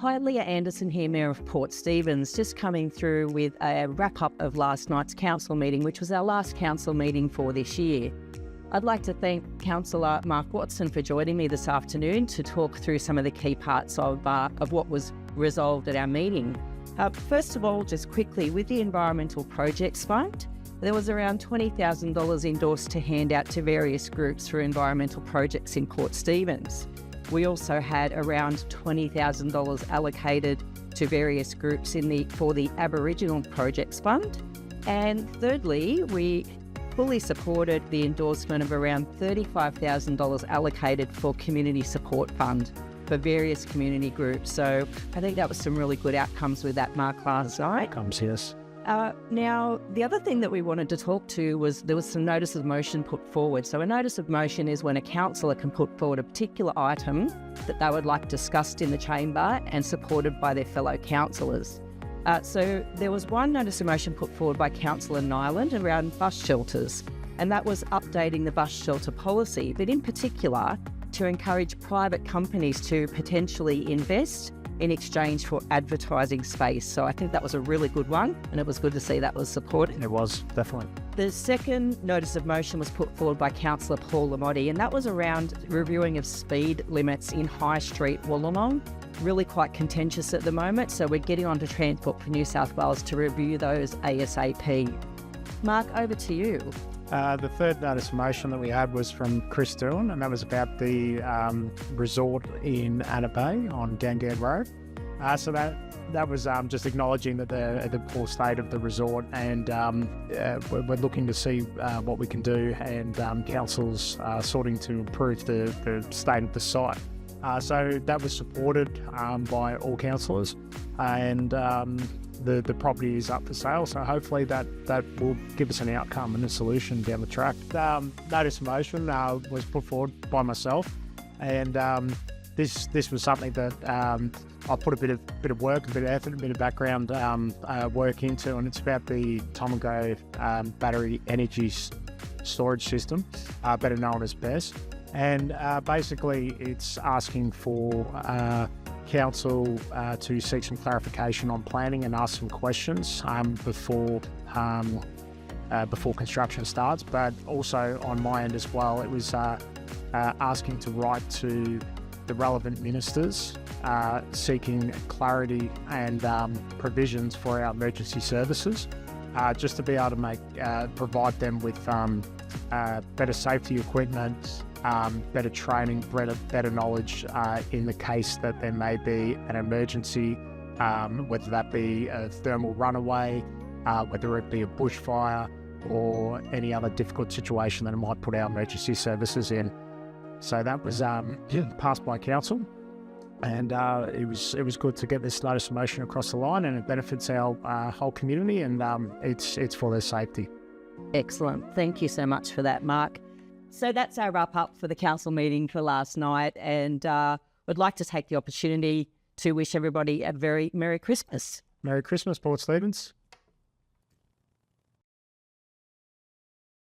Hi, Leah Anderson here, Mayor of Port Stephens, just coming through with a wrap-up of last night's council meeting, which was our last council meeting for this year. I'd like to thank Councillor Mark Watson for joining me this afternoon to talk through some of the key parts of what was resolved at our meeting. First of all, just quickly, with the Environmental Projects Fund, there was around $20,000 endorsed to hand out to various groups for environmental projects in Port Stephens. We also had around $20,000 allocated to various groups for the Aboriginal Projects Fund. And thirdly, we fully supported the endorsement of around $35,000 allocated for Community Support Fund for various community groups. So I think that was some really good outcomes with that, Mark, last night. Outcomes, yes. Now, the other thing that we wanted to talk to was there was some notice of motion put forward. So a notice of motion is when a councillor can put forward a particular item that they would like discussed in the chamber and supported by their fellow councillors. So there was one notice of motion put forward by Councillor Nyland around bus shelters, and that was updating the bus shelter policy, but in particular to encourage private companies to potentially invest in exchange for advertising space. So I think that was a really good one, and it was good to see that was supported. It was, definitely. The second notice of motion was put forward by Councillor Paul Lamotti, and that was around reviewing of speed limits in High Street, Wallalong. Really quite contentious at the moment, so we're getting on to Transport for New South Wales to review those ASAP. Mark, over to you. The third notice of motion that we had was from Chris Doohan, and that was about the resort in Anna Bay on Gangan Road. So that was just acknowledging that the poor state of the resort, and we're looking to see what we can do, and council's sorting to improve the state of the site. So that was supported by all councillors, and the property is up for sale, so hopefully that will give us an outcome and a solution down the track. Notice of motion was put forward by myself, and this was something that I put a bit of work, a bit of effort, a bit of background work into, and it's about the Tomago battery energy storage system, better known as BESS. And basically it's asking for council to seek some clarification on planning and ask some questions before construction starts, but also on my end as well, it was asking to write to the relevant ministers seeking clarity and provisions for our emergency services, just to be able to provide them with better safety equipment, better training, better knowledge in the case that there may be an emergency, whether that be a thermal runaway, whether it be a bushfire or any other difficult situation that it might put our emergency services in. So that was passed by council, and it was good to get this notice of motion across the line, and it benefits our whole community, and it's for their safety. Excellent. Thank you so much for that, Mark. So that's our wrap up for the council meeting for last night, and would like to take the opportunity to wish everybody a very Merry Christmas. Merry Christmas, Port Stephens.